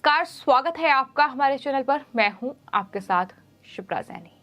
नमस्कार, स्वागत है आपका हमारे चैनल पर। मैं हूं आपके साथ शिप्रा सैनी।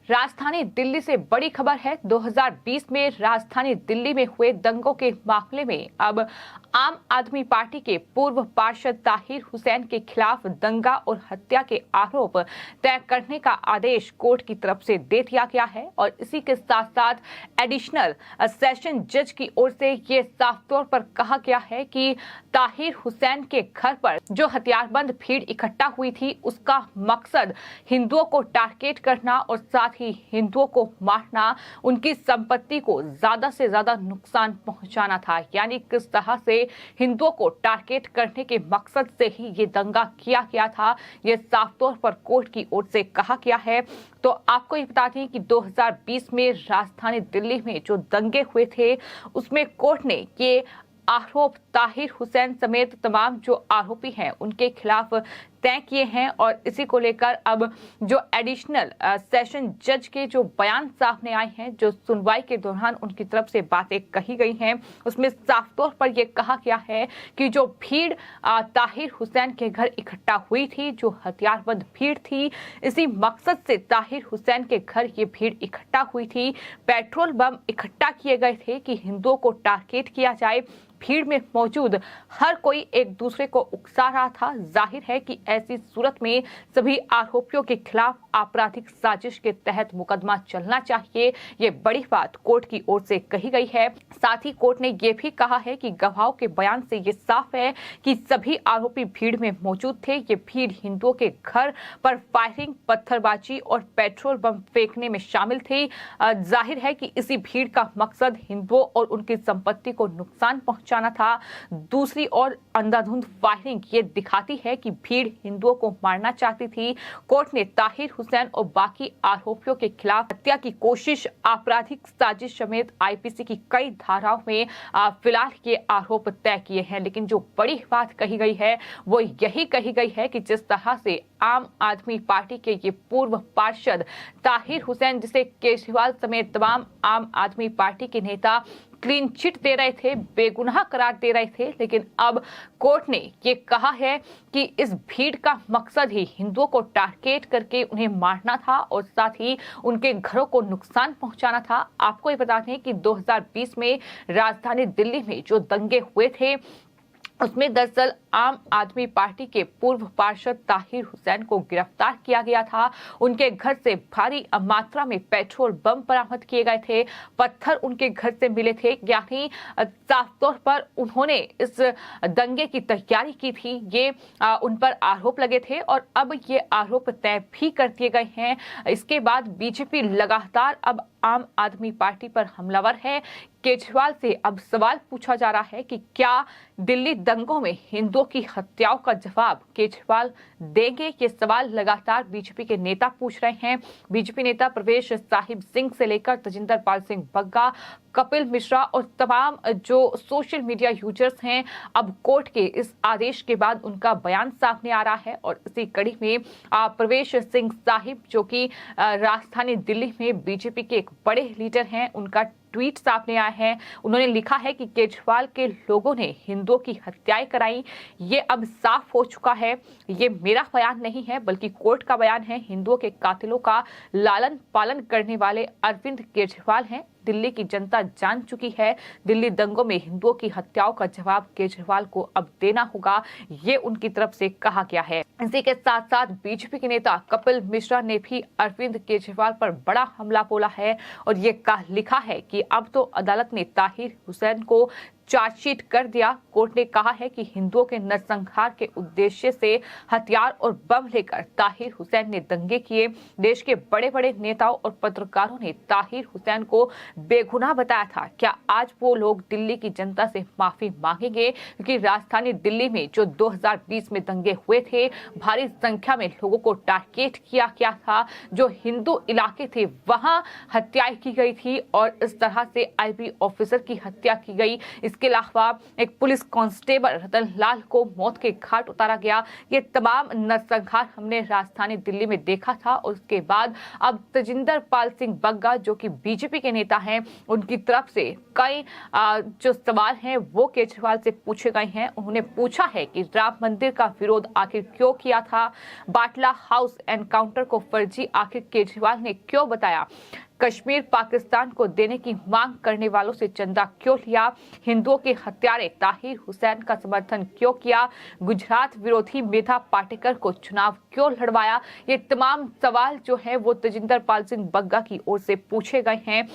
राजधानी दिल्ली से बड़ी खबर है। 2020 में राजधानी दिल्ली में हुए दंगों के मामले में अब आम आदमी पार्टी के पूर्व पार्षद ताहिर हुसैन के खिलाफ दंगा और हत्या के आरोप तय करने का आदेश कोर्ट की तरफ से दे दिया गया है और इसी के साथ साथ एडिशनल सेशन जज की ओर से ये साफ तौर पर कहा गया है कि ताहिर हुसैन के घर पर जो हथियारबंद भीड़ इकट्ठा हुई थी उसका मकसद हिंदुओं को टारगेट करना और साथ ही हिंदुओं को मारना, उनकी संपत्ति को ज्यादा से ज्यादा नुकसान पहुंचाना था। यानी किस तरह से हिंदुओं को टारगेट करने के मकसद से ही ये दंगा किया गया था, ये साफ तौर पर कोर्ट की ओर से कहा गया है। तो आपको ये बता दें कि 2020 में राजधानी दिल्ली में जो दंगे हुए थे उसमें कोर्ट ने ये आरोप ताहिर हुसैन समेत तमाम जो आरोपी हैं उनके खिलाफ तय किए हैं और इसी को लेकर अब जो एडिशनल सेशन जज के जो बयान सामने आए हैं, जो सुनवाई के दौरान उनकी तरफ से बातें कही गई हैं, उसमें साफ तौर पर यह कहा गया है कि जो भीड़ ताहिर हुसैन के घर इकट्ठा हुई थी, जो हथियारबंद भीड़ थी, इसी मकसद से ताहिर हुसैन के घर ये भीड़ इकट्ठा हुई थी। पेट्रोल बम इकट्ठा किए गए थे कि हिंदुओं को टारगेट किया जाए। भीड़ में मौजूद हर कोई एक दूसरे को उकसा रहा था। जाहिर है कि ऐसी सूरत में सभी आरोपियों के खिलाफ आपराधिक साजिश के तहत मुकदमा चलना चाहिए। ये बड़ी बात कोर्ट की ओर से कही गई है। साथ ही कोर्ट ने यह भी कहा है कि गवाहों के बयान से ये साफ है कि सभी आरोपी भीड़ में मौजूद थे। ये भीड़ हिंदुओं के घर पर फायरिंग, पत्थरबाजी और पेट्रोल बम फेंकने में शामिल थे। जाहिर है कि इसी भीड़ का मकसद हिंदुओं और उनकी संपत्ति को नुकसान पहुंचाना था। दूसरी ओर अंधाधुंध फायरिंग ये दिखाती है कि भीड़ हिंदुओं को मारना चाहती थी। कोर्ट ने ताहिर हुसैन और बाकी आरोपियों के खिलाफ हत्या की कोशिश, आपराधिक साजिश समेत आईपीसी की कई धाराओं में फिलहाल ये आरोप तय किए हैं। लेकिन जो बड़ी बात कही गई है वो यही कही गई है कि जिस तरह से आम आदमी पार्टी के ये पूर्व पार्षद ताहिर हुसैन, जिसे केजरीवाल समेत तमाम आम आदमी पार्टी के नेता क्लीन चिट दे रहे थे, बेगुनाह करार दे रहे थे, लेकिन अब कोर्ट ने ये कहा है कि इस भीड़ का मकसद ही हिंदुओं को टारगेट करके उन्हें मारना था और साथ ही उनके घरों को नुकसान पहुंचाना था। आपको ये बता दें कि 2020 में राजधानी दिल्ली में जो दंगे हुए थे उसमें दरअसल आम आदमी पार्टी के पूर्व पार्षद ताहिर हुसैन को गिरफ्तार किया गया था। उनके घर से भारी मात्रा में पेट्रोल बम बरामद किए गए थे, पत्थर उनके घर से मिले थे। यानी साफ तौर पर उन्होंने इस दंगे की तैयारी की थी, ये उन पर आरोप लगे थे और अब ये आरोप तय भी कर दिए गए हैं। इसके बाद बीजेपी लगातार अब आम आदमी पार्टी पर हमलावर है। केजरीवाल से अब सवाल पूछा जा रहा है कि क्या दिल्ली दंगों में हिंदुओं की हत्याओं का जवाब केजरीवाल देंगे। ये सवाल लगातार बीजेपी के नेता पूछ रहे हैं। बीजेपी नेता प्रवेश साहिब सिंह से लेकर तजिंदर पाल सिंह बग्गा, कपिल मिश्रा और तमाम जो सोशल मीडिया यूजर्स हैं, अब कोर्ट के इस आदेश के बाद उनका बयान सामने आ रहा है और इसी कड़ी में प्रवेश सिंह साहिब, जो कि राजधानी दिल्ली में बीजेपी के एक बड़े लीडर हैं, उनका ट्वीट सामने आया है। उन्होंने लिखा है कि केजरीवाल के लोगों ने हिंदुओं की हत्याएं कराई। ये अब साफ हो चुका है, ये मेरा बयान नहीं है बल्कि कोर्ट का बयान है। हिंदुओं के कातिलों का लालन पालन करने वाले अरविंद केजरीवाल हैं। दिल्ली की जनता जान चुकी है, दिल्ली दंगों में हिंदुओं की हत्याओं का जवाब केजरीवाल को अब देना होगा, ये उनकी तरफ से कहा गया है। इसी के साथ साथ बीजेपी के नेता कपिल मिश्रा ने भी अरविंद केजरीवाल पर बड़ा हमला बोला है और ये लिखा है कि अब तो अदालत ने ताहिर हुसैन को चार्जशीट कर दिया। कोर्ट ने कहा है कि हिंदुओं के नरसंहार के उद्देश्य से हथियार और बम लेकर ताहिर हुसैन ने दंगे किए। देश के बड़े बड़े नेताओं और पत्रकारों ने ताहिर हुसैन को बेगुनाह बताया था। क्या आज वो लोग दिल्ली की जनता से माफी मांगेंगे? क्योंकि राजधानी दिल्ली में जो 2020 में दंगे हुए थे, भारी संख्या में लोगों को टारगेट किया गया था। जो हिंदू इलाके थे वहां हत्याएं की गई थी और इस तरह से आईबी ऑफिसर की हत्या की गई। इसके अलावा एक पुलिस कांस्टेबल रतन लाल को मौत के घाट उतारा गया। ये तमाम नरसंहार हमने राजधानी दिल्ली में देखा था। और उसके बाद अब तेजिंदर पाल सिंह बग्गा जो कि बीजेपी के नेता हैं, उनकी तरफ से कई जो सवाल हैं वो केजरीवाल से पूछे गए हैं। उन्होंने पूछा है कि राम मंदिर का विरोध आखिर क्यों किया था, बाटला हाउस एनकाउंटर को फर्जी आखिर केजरीवाल ने क्यों बताया, कश्मीर पाकिस्तान को देने की मांग करने वालों से चंदा क्यों लिया, हिंदुओं के हत्यारे ताहिर हुसैन का समर्थन क्यों किया, गुजरात विरोधी मेधा पाटेकर को चुनाव क्यों लड़वाया। ये तमाम सवाल जो है वो तेजिंदर पाल सिंह बग्गा की ओर से पूछे गए हैं।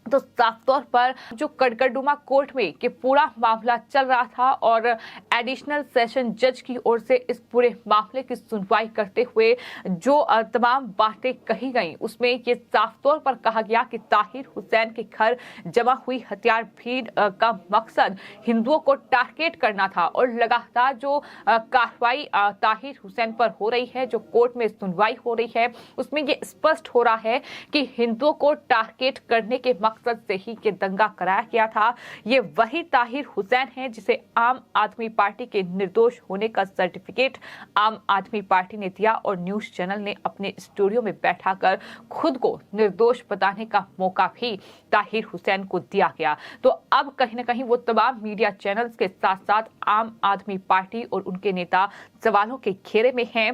तो साफ तौर पर जो कड़कड़डुमा कोर्ट में कि पूरा मामला चल रहा था और एडिशनल सेशन जज की ओर से इस पूरे मामले की सुनवाई करते हुए जो तमाम बातें कही गई, उसमें ये साफ तौर पर कहा गया कि ताहिर हुसैन के घर जमा हुई हथियार भीड़ का मकसद हिंदुओं को टारगेट करना था। और लगातार जो कार्रवाई ताहिर हुसैन पर हो रही है, जो कोर्ट में सुनवाई हो रही है, उसमें ये स्पष्ट हो रहा है कि हिंदुओं को टारगेट करने के मकसद से ही ये दंगा कराया गया था। ये वही ताहिर हुसैन है जिसे आम आदमी पार्टी के निर्दोष होने का सर्टिफिकेट आम आदमी पार्टी ने दिया और न्यूज चैनल ने अपने स्टूडियो में बैठाकर खुद को निर्दोष बताने का मौका भी ताहिर हुसैन को दिया गया। तो अब कहीं ना कहीं वो तमाम मीडिया चैनल्स के साथ साथ आम आदमी पार्टी और उनके नेता सवालों के घेरे में हैं।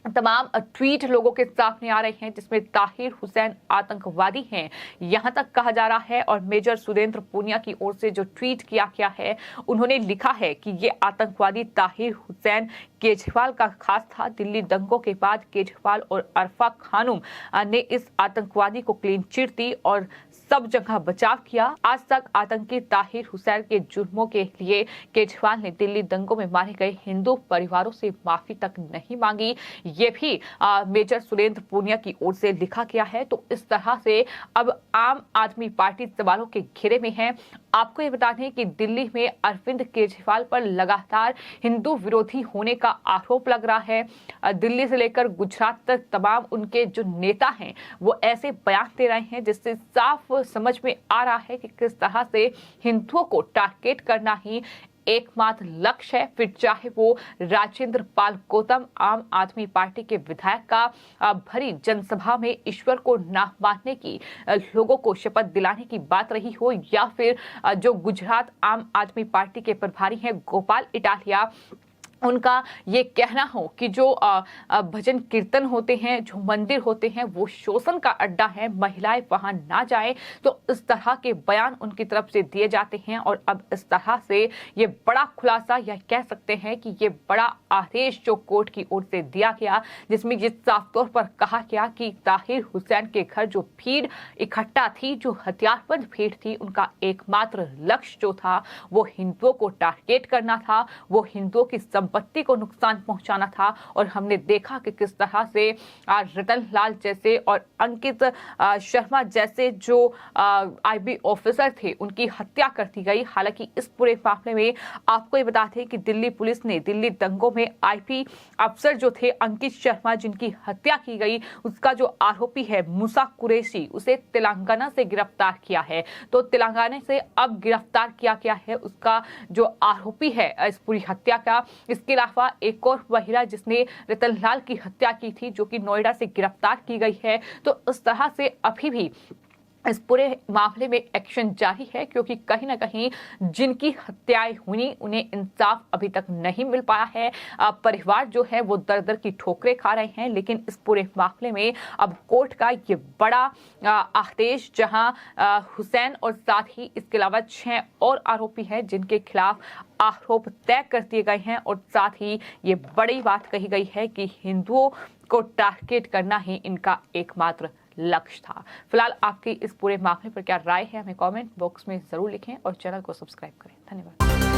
तमाम ट्वीट लोगों के सामने आ रहे हैं जिसमें ताहिर हुसैन आतंकवादी हैं, यहां तक कहा जा रहा है। और मेजर सुरेंद्र पूनिया की ओर से जो ट्वीट किया गया है, उन्होंने लिखा है कि ये आतंकवादी ताहिर हुसैन केजरीवाल का खास था। दिल्ली दंगों के बाद केजरीवाल और अरफा खानूम ने इस आतंकवादी को क्लीन चिट दी और सब जगह बचाव किया। आज तक आतंकी ताहिर हुसैन के जुर्मों के लिए केजरीवाल ने दिल्ली दंगों में मारे गए हिंदू परिवारों से माफी तक नहीं मांगी। ये भी मेजर सुरेंद्र पूनिया की ओर से लिखा गया है। तो इस तरह से अब आम आदमी पार्टी सवालों के घेरे में है। आपको ये बता दें कि दिल्ली में अरविंद केजरीवाल पर लगातार हिंदू विरोधी होने का आरोप लग रहा है। दिल्ली से लेकर गुजरात तक तमाम उनके जो नेता हैं वो ऐसे बयान दे रहे हैं जिससे साफ समझ में आ रहा है कि किस तरह से हिंदुओं को टारगेट करना ही एकमात्र लक्ष्य है। फिर चाहे वो राजेंद्र पाल गौतम आम आदमी पार्टी के विधायक का भरी जनसभा में ईश्वर को ना मानने की, लोगों को शपथ दिलाने की बात रही हो, या फिर जो गुजरात आम आदमी पार्टी के प्रभारी हैं गोपाल इटालिया, उनका ये कहना हो कि जो भजन कीर्तन होते हैं, जो मंदिर होते हैं, वो शोषण का अड्डा है, महिलाएं वहां ना जाएं। तो इस तरह के बयान उनकी तरफ से दिए जाते हैं। और अब इस तरह से ये बड़ा खुलासा या कह सकते हैं कि ये बड़ा आदेश जो कोर्ट की ओर से दिया गया, जिसमें ये साफ तौर पर कहा गया कि ताहिर हुसैन के घर जो भीड़ इकट्ठा थी, जो हथियारबंद भीड़ थी, उनका एकमात्र लक्ष्य जो था वो हिंदुओं को टारगेट करना था, वो हिंदुओं की संपत्ति को नुकसान पहुंचाना था। और हमने देखा कि किस तरह से रतन लाल जैसे और अंकित शर्मा जैसे जो आईबी ऑफिसर थे, उनकी हत्या कर दी गई। हालांकि इस पूरे मामले में आपको ये बता दें कि दिल्ली पुलिस ने दिल्ली दंगों में आईपी अफसर जो थे अंकित शर्मा, जिनकी हत्या की गई, उसका जो आरोपी है मूसा कुरैशी, उसे तेलंगाना से गिरफ्तार किया है। तो तेलंगाना से अब गिरफ्तार किया गया है उसका जो आरोपी है इस पूरी हत्या का। इसके अलावा एक और महिला जिसने रतन लाल की हत्या की थी, जो कि नोएडा से गिरफ्तार की गई है। तो इस तरह से अभी भी इस पूरे मामले में एक्शन जारी है, क्योंकि कहीं ना कहीं जिनकी हत्याएं हुई उन्हें इंसाफ अभी तक नहीं मिल पाया है। परिवार जो है वो दर दर की ठोकरें खा रहे हैं। लेकिन इस पूरे मामले में अब कोर्ट का ये बड़ा आदेश, जहां हुसैन और साथ ही इसके अलावा 6 और आरोपी हैं जिनके खिलाफ आरोप तय कर दिए गए हैं। और साथ ही ये बड़ी बात कही गई है कि हिंदुओं को टारगेट करना ही इनका एकमात्र लक्ष्य था। फिलहाल आपकी इस पूरे मामले पर क्या राय है, हमें कमेंट बॉक्स में जरूर लिखें और चैनल को सब्सक्राइब करें। धन्यवाद।